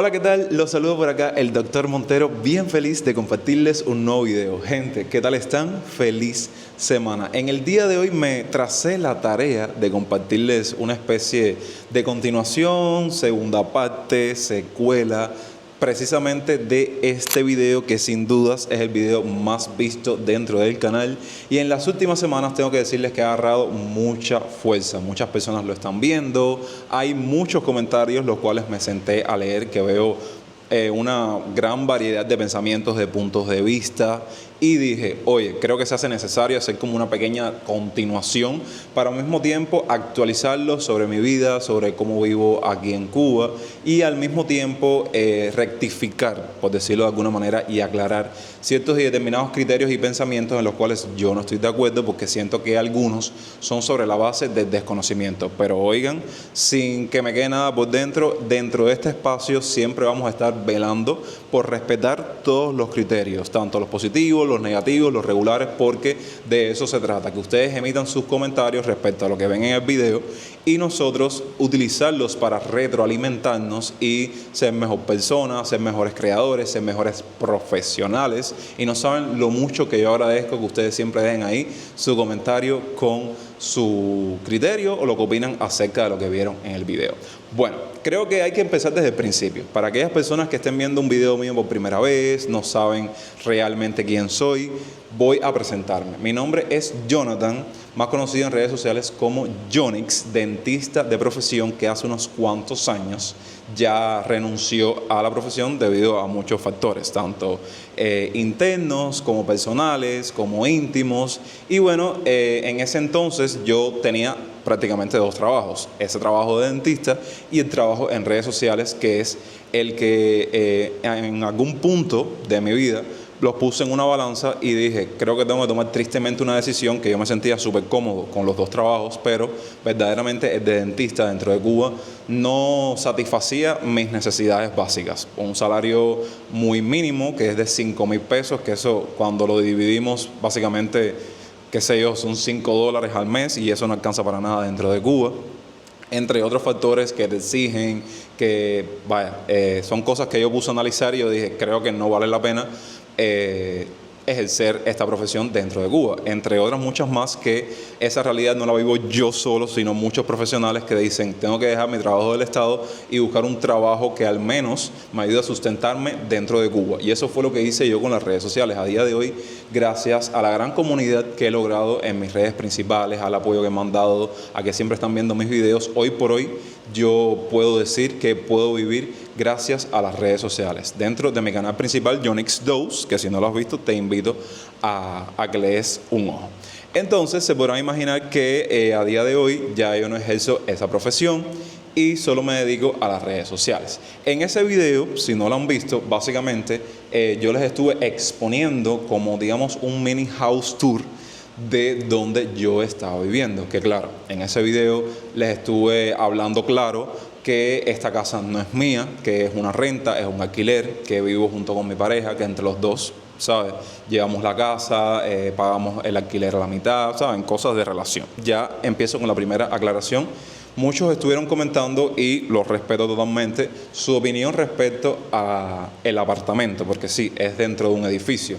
Hola, ¿qué tal? Los saludo por acá, el Dr. Montero, bien feliz de compartirles un nuevo video. Gente, ¿qué tal están? Feliz semana. En el día de hoy me tracé la tarea de compartirles una especie de continuación, segunda parte, secuela, precisamente de este video que sin dudas es el video más visto dentro del canal, y en las últimas semanas tengo que decirles que ha agarrado mucha fuerza. Muchas personas lo están viendo, hay muchos comentarios los cuales me senté a leer, que veo una gran variedad de pensamientos, de puntos de vista, y dije, oye, creo que se hace necesario hacer como una pequeña continuación para al mismo tiempo actualizarlo sobre mi vida, sobre cómo vivo aquí en Cuba, y al mismo tiempo rectificar, por decirlo de alguna manera, y aclarar ciertos y determinados criterios y pensamientos en los cuales yo no estoy de acuerdo, porque siento que algunos son sobre la base del desconocimiento. Pero oigan, sin que me quede nada por dentro de este espacio siempre vamos a estar velando por respetar todos los criterios, tanto los positivos, los negativos, los regulares, porque de eso se trata, que ustedes emitan sus comentarios respecto a lo que ven en el video y nosotros utilizarlos para retroalimentarnos y ser mejor personas, ser mejores creadores, ser mejores profesionales. Y no saben lo mucho que yo agradezco que ustedes siempre dejen ahí su comentario con su criterio o lo que opinan acerca de lo que vieron en el video. Bueno, creo que hay que empezar desde el principio. Para aquellas personas que estén viendo un video mío por primera vez, no saben realmente quién soy, voy a presentarme. Mi nombre es Jonathan, más conocido en redes sociales como Jonix, dentista de profesión que hace unos cuantos años ya renunció a la profesión debido a muchos factores, tanto internos como personales, como íntimos. Y bueno, en ese entonces yo tenía prácticamente dos trabajos: ese trabajo de dentista y el trabajo en redes sociales, que es el que en algún punto de mi vida los puse en una balanza y dije, creo que tengo que tomar tristemente una decisión, que yo me sentía súper cómodo con los dos trabajos, pero verdaderamente el de dentista dentro de Cuba no satisfacía mis necesidades básicas. Un salario muy mínimo, que es de 5,000 pesos, que eso cuando lo dividimos básicamente, qué sé yo, son $5 al mes, y eso no alcanza para nada dentro de Cuba. Entre otros factores que te exigen, que vaya, son cosas que yo puse a analizar y yo dije, creo que no vale la pena ejercer esta profesión dentro de Cuba, entre otras muchas más, que esa realidad no la vivo yo solo, sino muchos profesionales que dicen, tengo que dejar mi trabajo del Estado y buscar un trabajo que al menos me ayude a sustentarme dentro de Cuba. Y eso fue lo que hice yo con las redes sociales. A día de hoy, gracias a la gran comunidad que he logrado en mis redes principales, al apoyo que me han dado, a que siempre están viendo mis videos, hoy por hoy yo puedo decir que puedo vivir gracias a las redes sociales. Dentro de mi canal principal, Jonix2, que si no lo has visto, te invito a que le des un ojo. Entonces, se podrán imaginar que a día de hoy ya yo no ejerzo esa profesión y solo me dedico a las redes sociales. En ese video, si no lo han visto, básicamente yo les estuve exponiendo como, digamos, un mini house tour de donde yo estaba viviendo, que claro, en ese video les estuve hablando claro que esta casa no es mía, que es una renta, es un alquiler, que vivo junto con mi pareja, que entre los dos, ¿sabes? Llevamos la casa, pagamos el alquiler a la mitad, ¿saben? Cosas de relación. Ya empiezo con la primera aclaración. Muchos estuvieron comentando, y los respeto totalmente, su opinión respecto al apartamento, porque sí, es dentro de un edificio,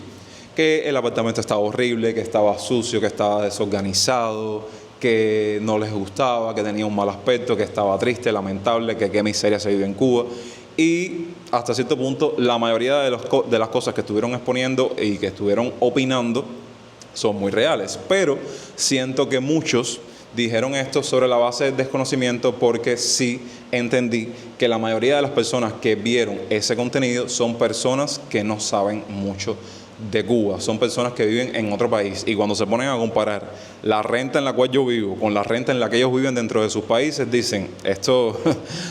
que el apartamento estaba horrible, que estaba sucio, que estaba desorganizado, que no les gustaba, que tenía un mal aspecto, que estaba triste, lamentable, que qué miseria se vive en Cuba. Y hasta cierto punto la mayoría de las cosas que estuvieron exponiendo y que estuvieron opinando son muy reales, pero siento que muchos dijeron esto sobre la base del desconocimiento, porque sí entendí que la mayoría de las personas que vieron ese contenido son personas que no saben mucho de Cuba, son personas que viven en otro país, y cuando se ponen a comparar la renta en la cual yo vivo con la renta en la que ellos viven dentro de sus países, dicen, esto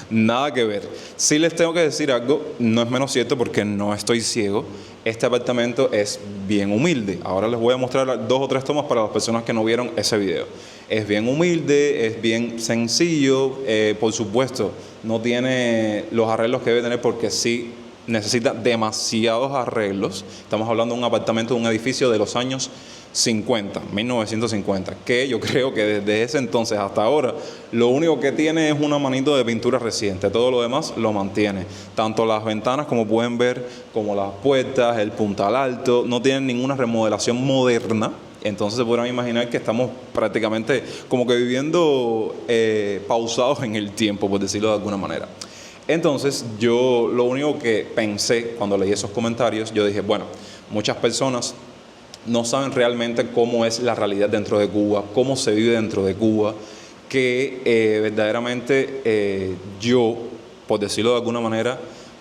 nada que ver. Sí les tengo que decir algo, no es menos cierto porque no estoy ciego, este apartamento es bien humilde. Ahora les voy a mostrar 2 o 3 tomas para las personas que no vieron ese video. Es bien humilde, es bien sencillo, por supuesto no tiene los arreglos que debe tener, porque sí necesita demasiados arreglos. Estamos hablando de un apartamento de un edificio de los años 1950, que yo creo que desde ese entonces hasta ahora lo único que tiene es una manito de pintura reciente, todo lo demás lo mantiene, tanto las ventanas como pueden ver, como las puertas, el puntal alto, no tienen ninguna remodelación moderna. Entonces se podrán imaginar que estamos prácticamente como que viviendo pausados en el tiempo, por decirlo de alguna manera. Entonces yo lo único que pensé cuando leí esos comentarios, yo dije, bueno, muchas personas no saben realmente cómo es la realidad dentro de Cuba, cómo se vive dentro de Cuba, que verdaderamente yo, por decirlo de alguna manera,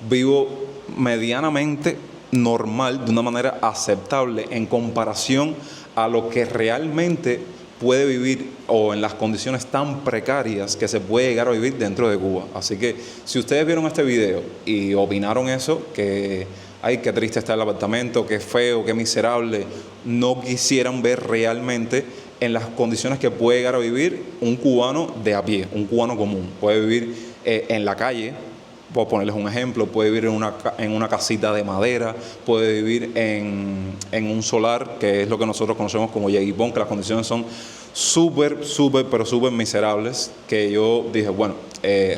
vivo medianamente normal, de una manera aceptable en comparación a lo que realmente puede vivir o en las condiciones tan precarias que se puede llegar a vivir dentro de Cuba. Así que si ustedes vieron este video y opinaron eso, que ay, qué triste está el apartamento, qué feo, qué miserable, no quisieran ver realmente en las condiciones que puede llegar a vivir un cubano de a pie, un cubano común. Puede vivir en la calle, por ponerles un ejemplo, puede vivir en una casita de madera, puede vivir en un solar, que es lo que nosotros conocemos como yeguipón, que las condiciones son súper miserables, que yo dije, bueno,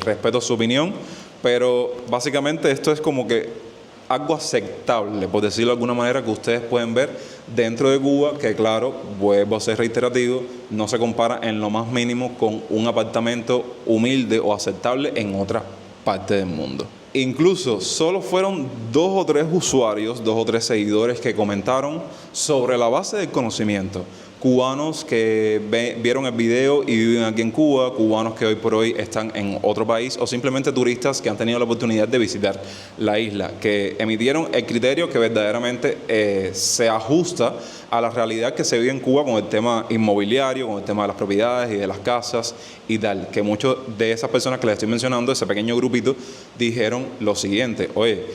respeto su opinión, pero básicamente esto es como que algo aceptable, por decirlo de alguna manera, que ustedes pueden ver dentro de Cuba, que claro, vuelvo a ser reiterativo, no se compara en lo más mínimo con un apartamento humilde o aceptable en otras partes del mundo. Incluso solo fueron 2 o 3 usuarios, 2 o 3 seguidores que comentaron sobre la base del conocimiento. Cubanos que vieron el video y viven aquí en Cuba, cubanos que hoy por hoy están en otro país o simplemente turistas que han tenido la oportunidad de visitar la isla, que emitieron el criterio que verdaderamente se ajusta a la realidad que se vive en Cuba con el tema inmobiliario, con el tema de las propiedades y de las casas y tal, que muchas de esas personas que les estoy mencionando, ese pequeño grupito, dijeron lo siguiente: oye,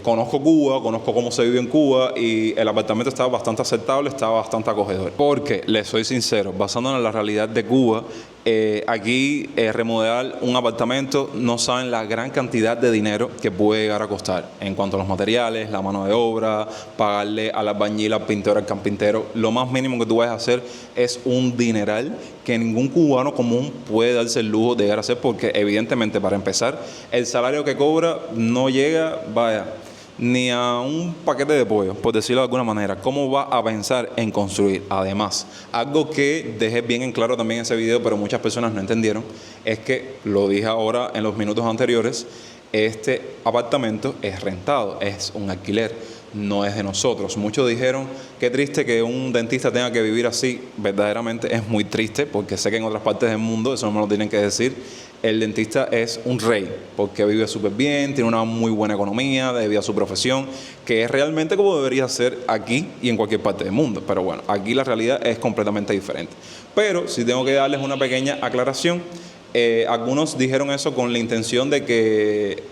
conozco Cuba, conozco cómo se vive en Cuba y el apartamento estaba bastante aceptable, estaba bastante acogedor. Porque, les soy sincero, basándonos en la realidad de Cuba, aquí remodelar un apartamento no saben la gran cantidad de dinero que puede llegar a costar en cuanto a los materiales, la mano de obra, pagarle al albañil, al pintor, al carpintero. Lo más mínimo que tú vas a hacer es un dineral que ningún cubano común puede darse el lujo de llegar a hacer, porque evidentemente, para empezar, el salario que cobra no llega, vaya, ni a un paquete de pollo, por decirlo de alguna manera. ¿Cómo va a pensar en construir? Además, algo que dejé bien en claro también en ese video, pero muchas personas no entendieron, es que, lo dije ahora en los minutos anteriores, este apartamento es rentado, es un alquiler, no es de nosotros. Muchos dijeron, qué triste que un dentista tenga que vivir así. Verdaderamente es muy triste, porque sé que en otras partes del mundo, eso no me lo tienen que decir, el dentista es un rey, porque vive súper bien, tiene una muy buena economía debido a su profesión, que es realmente como debería ser aquí y en cualquier parte del mundo. Pero bueno, aquí la realidad es completamente diferente. Pero si tengo que darles una pequeña aclaración, algunos dijeron eso con la intención de que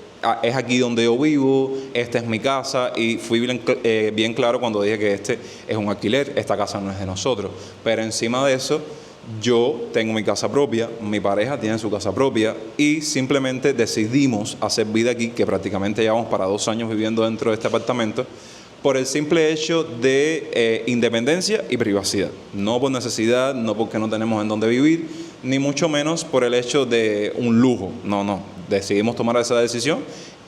es aquí donde yo vivo, esta es mi casa, y fui bien claro cuando dije que este es un alquiler, esta casa no es de nosotros. Pero encima de eso, yo tengo mi casa propia, mi pareja tiene su casa propia y simplemente decidimos hacer vida aquí, que prácticamente llevamos para 2 años viviendo dentro de este apartamento, por el simple hecho de independencia y privacidad. No por necesidad, no porque no tenemos en dónde vivir, ni mucho menos por el hecho de un lujo. No, decidimos tomar esa decisión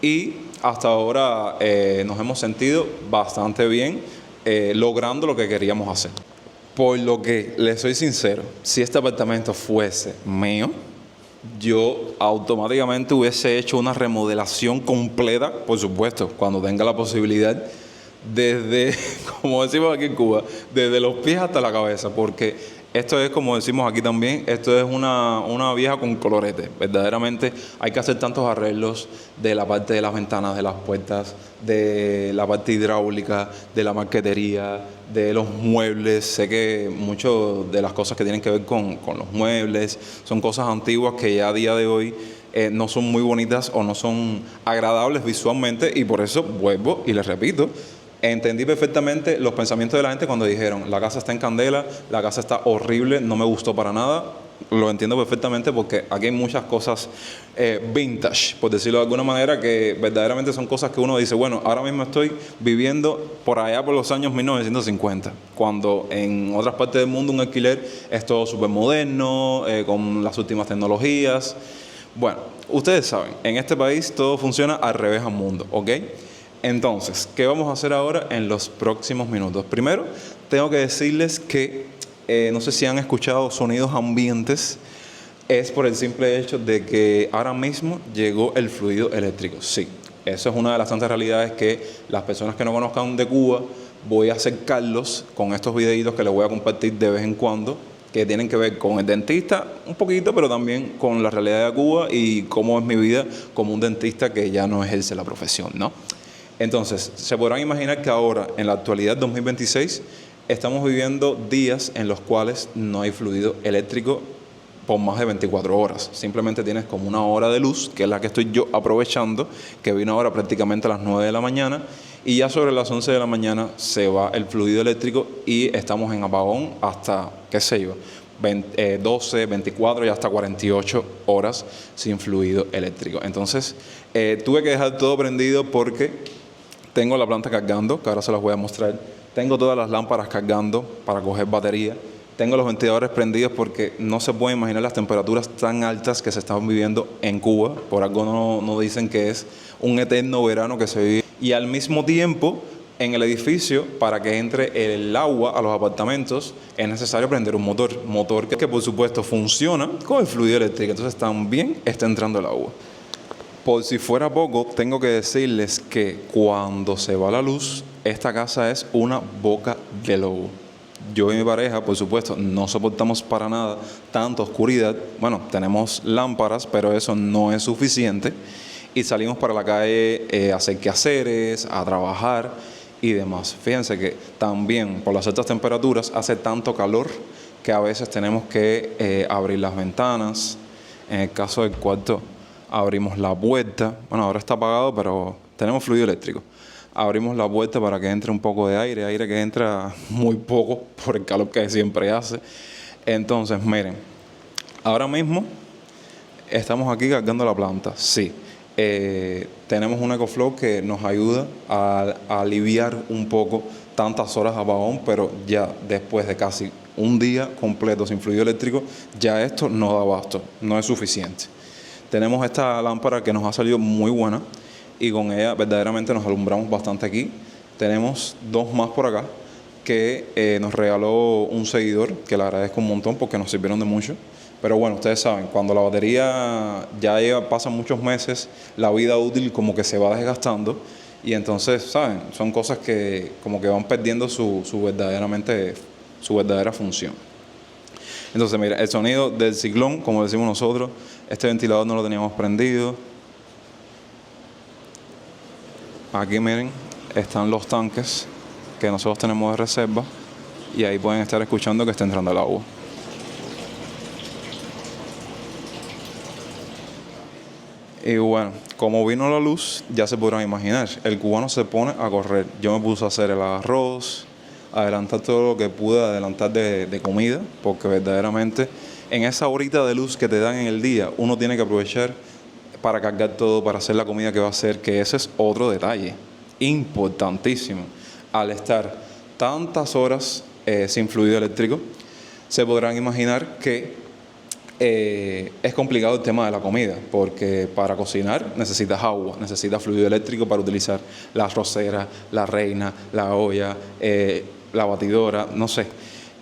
y hasta ahora nos hemos sentido bastante bien logrando lo que queríamos hacer. Por lo que, les soy sincero, si este apartamento fuese mío, yo automáticamente hubiese hecho una remodelación completa, por supuesto, cuando tenga la posibilidad, desde, como decimos aquí en Cuba, desde los pies hasta la cabeza, porque esto es, como decimos aquí también, esto es una vieja con colorete. Verdaderamente hay que hacer tantos arreglos de la parte de las ventanas, de las puertas, de la parte hidráulica, de la marquetería, de los muebles. Sé que muchas de las cosas que tienen que ver con los muebles son cosas antiguas que ya a día de hoy no son muy bonitas o no son agradables visualmente, y por eso vuelvo y les repito, entendí perfectamente los pensamientos de la gente cuando dijeron, la casa está en candela, la casa está horrible, no me gustó para nada. lo entiendo perfectamente porque aquí hay muchas cosas vintage, por decirlo de alguna manera, que verdaderamente son cosas que uno dice, bueno, ahora mismo estoy viviendo por allá por los años 1950, cuando en otras partes del mundo un alquiler es todo súper moderno, con las últimas tecnologías. Bueno, ustedes saben, en este país todo funciona al revés al mundo, ¿ok? Entonces, ¿qué vamos a hacer ahora en los próximos minutos? Primero, tengo que decirles que no sé si han escuchado sonidos ambientes, es por el simple hecho de que ahora mismo llegó el fluido eléctrico. Sí, eso es una de las tantas realidades que las personas que no conozcan de Cuba, voy a acercarlos con estos videitos que les voy a compartir de vez en cuando, que tienen que ver con el dentista un poquito, pero también con la realidad de Cuba y cómo es mi vida como un dentista que ya no ejerce la profesión, ¿no? Entonces, se podrán imaginar que ahora, en la actualidad 2026, estamos viviendo días en los cuales no hay fluido eléctrico por más de 24 horas. Simplemente tienes como una hora de luz, que es la que estoy yo aprovechando, que vino ahora prácticamente a las 9 de la mañana, y ya sobre las 11 de la mañana se va el fluido eléctrico y estamos en apagón hasta, qué sé yo, 12, 24 y hasta 48 horas sin fluido eléctrico. Entonces, tuve que dejar todo prendido porque tengo la planta cargando, que ahora se las voy a mostrar. Tengo todas las lámparas cargando para coger batería. Tengo los ventiladores prendidos porque no se pueden imaginar las temperaturas tan altas que se están viviendo en Cuba. Por algo no dicen que es un eterno verano que se vive. Y al mismo tiempo, en el edificio, para que entre el agua a los apartamentos, es necesario prender un motor que por supuesto funciona con el fluido eléctrico. Entonces también está entrando el agua. Por si fuera poco, tengo que decirles que cuando se va la luz, esta casa es una boca de lobo. Yo y mi pareja, por supuesto, no soportamos para nada tanta oscuridad. Bueno, tenemos lámparas, pero eso no es suficiente. Y salimos para la calle a hacer quehaceres, a trabajar y demás. Fíjense que también por las altas temperaturas hace tanto calor que a veces tenemos que abrir las ventanas. En el caso del cuarto, abrimos la puerta. Bueno, ahora está apagado, pero tenemos fluido eléctrico. Abrimos la puerta para que entre un poco de aire que entra muy poco por el calor que siempre hace. Entonces, miren, ahora mismo estamos aquí cargando la planta. Sí, tenemos un EcoFlow que nos ayuda a aliviar un poco tantas horas de apagón, pero ya después de casi un día completo sin fluido eléctrico, ya esto no da abasto, no es suficiente. Tenemos esta lámpara que nos ha salido muy buena y con ella verdaderamente nos alumbramos bastante aquí. Tenemos dos más por acá que nos regaló un seguidor, que le agradezco un montón porque nos sirvieron de mucho. Pero bueno, ustedes saben, cuando la batería ya pasan muchos meses, la vida útil como que se va desgastando y entonces, ¿saben? Son cosas que como que van perdiendo su verdadera función. Entonces, mira, el sonido del ciclón, como decimos nosotros, este ventilador no lo teníamos prendido. Aquí, miren, están los tanques que nosotros tenemos de reserva y ahí pueden estar escuchando que está entrando el agua. Y bueno, como vino la luz, ya se podrán imaginar, el cubano se pone a correr. Yo me puse a hacer el arroz, adelantar todo lo que pude adelantar de comida, porque verdaderamente en esa horita de luz que te dan en el día, uno tiene que aprovechar para cargar todo, para hacer la comida que va a hacer, que ese es otro detalle importantísimo. Al estar tantas horas sin fluido eléctrico, se podrán imaginar que es complicado el tema de la comida, porque para cocinar necesitas agua, necesitas fluido eléctrico para utilizar la arrocera, la reina, la olla, la batidora, no sé.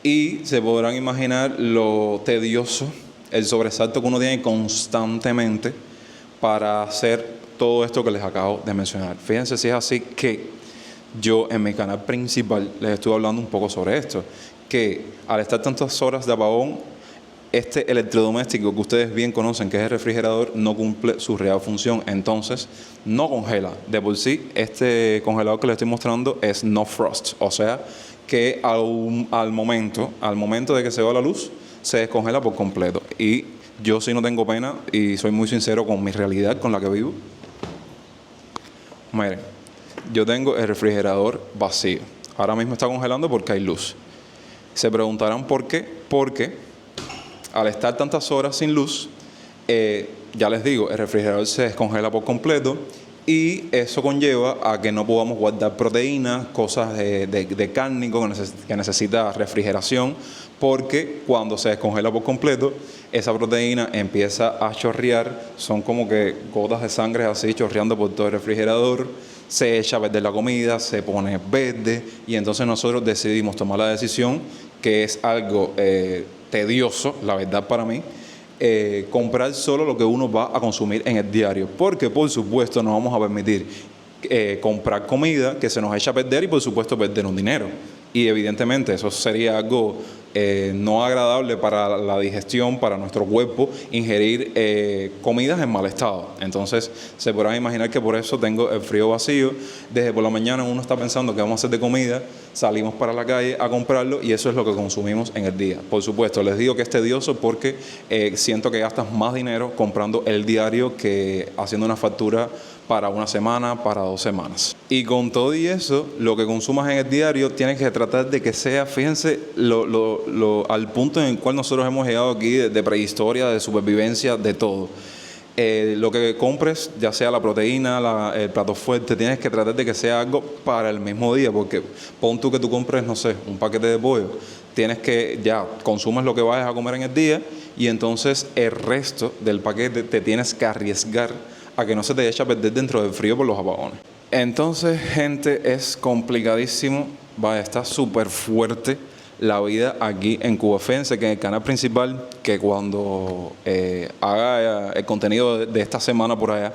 Y se podrán imaginar lo tedioso, el sobresalto que uno tiene constantemente para hacer todo esto que les acabo de mencionar. Fíjense si es así que yo en mi canal principal les estuve hablando un poco sobre esto, que al estar tantas horas de apagón, este electrodoméstico que ustedes bien conocen, que es el refrigerador, no cumple su real función, entonces no congela. De por sí, este congelador que les estoy mostrando es no frost, o sea que al momento de que se va la luz, se descongela por completo. Y yo sí no tengo pena y soy muy sincero con mi realidad con la que vivo. Miren, yo tengo el refrigerador vacío. Ahora mismo está congelando porque hay luz. Se preguntarán por qué. Porque al estar tantas horas sin luz, ya les digo, el refrigerador se descongela por completo y eso conlleva a que no podamos guardar proteínas, cosas de cárnico que necesita refrigeración, porque cuando se descongela por completo, esa proteína empieza a chorrear, son como que gotas de sangre así chorreando por todo el refrigerador, se echa a perder la comida, se pone verde y entonces nosotros decidimos tomar la decisión, que es algo tedioso, la verdad para mí, comprar solo lo que uno va a consumir en el diario, porque por supuesto no vamos a permitir comprar comida que se nos echa a perder y por supuesto perder un dinero, y evidentemente eso sería algo no agradable para la digestión, para nuestro cuerpo, ingerir comidas en mal estado. Entonces se podrán imaginar que por eso tengo el frío vacío. Desde por la mañana uno está pensando qué vamos a hacer de comida, salimos para la calle a comprarlo y eso es lo que consumimos en el día. Por supuesto, les digo que es tedioso porque siento que gastas más dinero comprando el diario que haciendo una factura para una semana, para 2 semanas. Y con todo y eso, lo que consumas en el diario tienes que tratar de que sea, fíjense, al punto en el cual nosotros hemos llegado aquí de prehistoria, de supervivencia, de todo. Lo que compres, ya sea la proteína, el plato fuerte, tienes que tratar de que sea algo para el mismo día, porque pon tú que tú compres, no sé, un paquete de pollo, tienes que, ya, consumes lo que vayas a comer en el día y entonces el resto del paquete te tienes que arriesgar a que no se te eche a perder dentro del frío por los apagones. Entonces, gente, es complicadísimo, está súper fuerte la vida aquí en Cuba. Fíjense que en el canal principal, que cuando haga el contenido de esta semana por allá,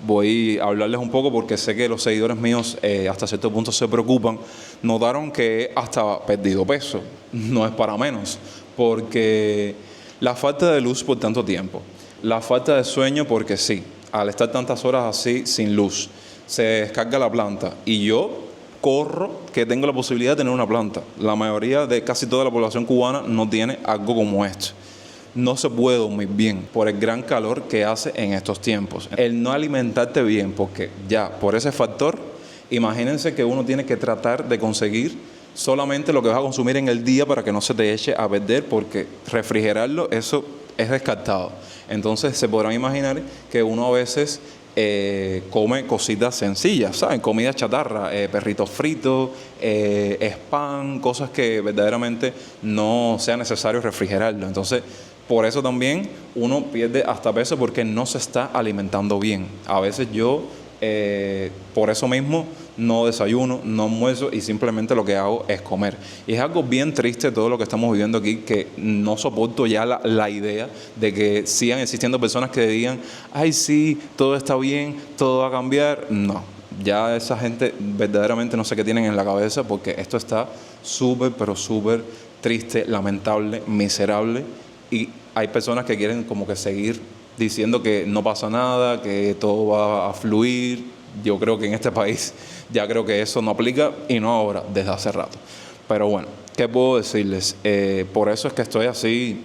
voy a hablarles un poco porque sé que los seguidores míos hasta cierto punto se preocupan. Notaron que hasta perdido peso, no es para menos, porque la falta de luz por tanto tiempo, la falta de sueño porque sí, al estar tantas horas así sin luz, se descarga la planta y yo corro que tengo la posibilidad de tener una planta. La mayoría de casi toda la población cubana no tiene algo como esto. No se puede dormir bien por el gran calor que hace en estos tiempos. El no alimentarte bien, porque ya por ese factor, imagínense que uno tiene que tratar de conseguir solamente lo que vas a consumir en el día para que no se te eche a perder, porque refrigerarlo, eso es descartado. Entonces se podrán imaginar que uno a veces come cositas sencillas, ¿saben? Comida chatarra, perritos fritos, spam, cosas que verdaderamente no sea necesario refrigerarlo. Entonces, por eso también uno pierde hasta peso porque no se está alimentando bien. A veces yo, por eso mismo, no desayuno, no almuerzo y simplemente lo que hago es comer. Y es algo bien triste todo lo que estamos viviendo aquí, que no soporto ya la idea de que sigan existiendo personas que digan, ay sí, todo está bien, todo va a cambiar. No, ya esa gente verdaderamente no sé qué tienen en la cabeza, porque esto está súper, pero súper triste, lamentable, miserable, y hay personas que quieren como que seguir diciendo que no pasa nada, que todo va a fluir. Yo creo que en este país ya creo que eso no aplica, y no ahora, desde hace rato. Pero bueno, ¿qué puedo decirles? Por eso es que estoy así,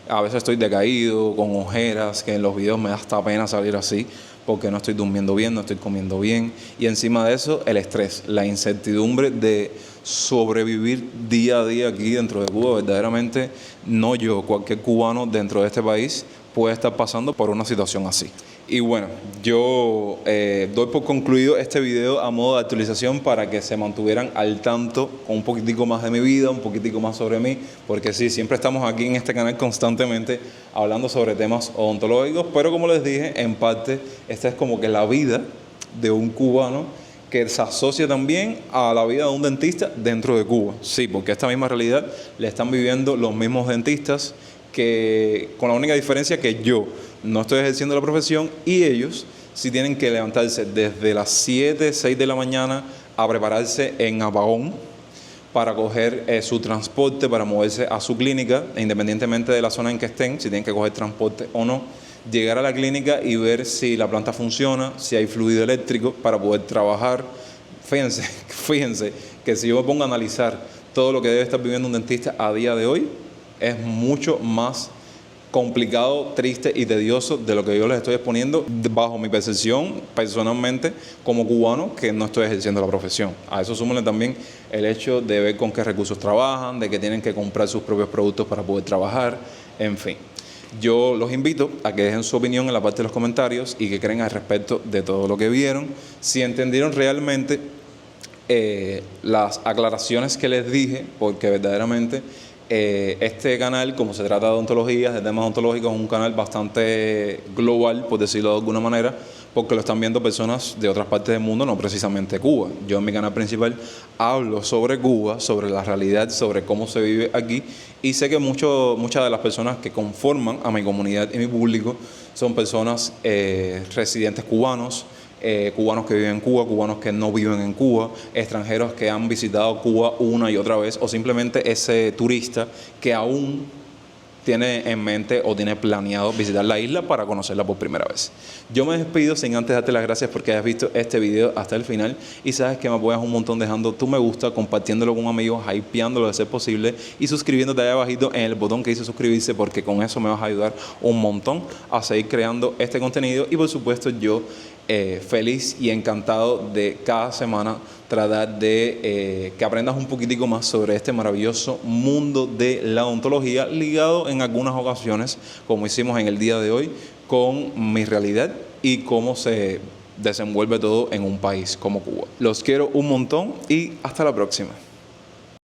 a veces estoy decaído, con ojeras, que en los videos me da hasta pena salir así, porque no estoy durmiendo bien, no estoy comiendo bien, y encima de eso el estrés, la incertidumbre de sobrevivir día a día aquí dentro de Cuba. Verdaderamente no yo, cualquier cubano dentro de este país puede estar pasando por una situación así. Y bueno, yo doy por concluido este video a modo de actualización para que se mantuvieran al tanto con un poquitico más de mi vida, un poquitico más sobre mí, porque sí, siempre estamos aquí en este canal constantemente hablando sobre temas odontológicos, pero como les dije, en parte esta es como que la vida de un cubano que se asocia también a la vida de un dentista dentro de Cuba. Sí, porque esta misma realidad la están viviendo los mismos dentistas, que con la única diferencia que yo no estoy ejerciendo la profesión y ellos sí tienen que levantarse desde las 7, 6 de la mañana a prepararse en apagón para coger su transporte, para moverse a su clínica, independientemente de la zona en que estén, si tienen que coger transporte o no, llegar a la clínica y ver si la planta funciona, si hay fluido eléctrico para poder trabajar. Fíjense que si yo me pongo a analizar todo lo que debe estar viviendo un dentista a día de hoy, es mucho más complicado, triste y tedioso de lo que yo les estoy exponiendo bajo mi percepción personalmente como cubano que no estoy ejerciendo la profesión. A eso súmale también el hecho de ver con qué recursos trabajan, de que tienen que comprar sus propios productos para poder trabajar, en fin. Yo los invito a que dejen su opinión en la parte de los comentarios y que creen al respecto de todo lo que vieron, si entendieron realmente las aclaraciones que les dije, porque verdaderamente este canal, como se trata de odontología, de temas odontológicos, es un canal bastante global, por decirlo de alguna manera, porque lo están viendo personas de otras partes del mundo, no precisamente Cuba. Yo en mi canal principal hablo sobre Cuba, sobre la realidad, sobre cómo se vive aquí, y sé que muchas de las personas que conforman a mi comunidad y mi público son personas residentes cubanos, cubanos que viven en Cuba, cubanos que no viven en Cuba, extranjeros que han visitado Cuba una y otra vez, o simplemente ese turista que aún tiene en mente o tiene planeado visitar la isla para conocerla por primera vez. Yo me despido sin antes darte las gracias porque hayas visto este video hasta el final y sabes que me apoyas un montón dejando tu me gusta, compartiéndolo con amigos, hypeándolo de ser posible y suscribiéndote ahí abajito en el botón que dice suscribirse, porque con eso me vas a ayudar un montón a seguir creando este contenido. Y por supuesto yo feliz y encantado de cada semana tratar de que aprendas un poquitico más sobre este maravilloso mundo de la odontología, ligado en algunas ocasiones, como hicimos en el día de hoy, con mi realidad y cómo se desenvuelve todo en un país como Cuba. Los quiero un montón y hasta la próxima.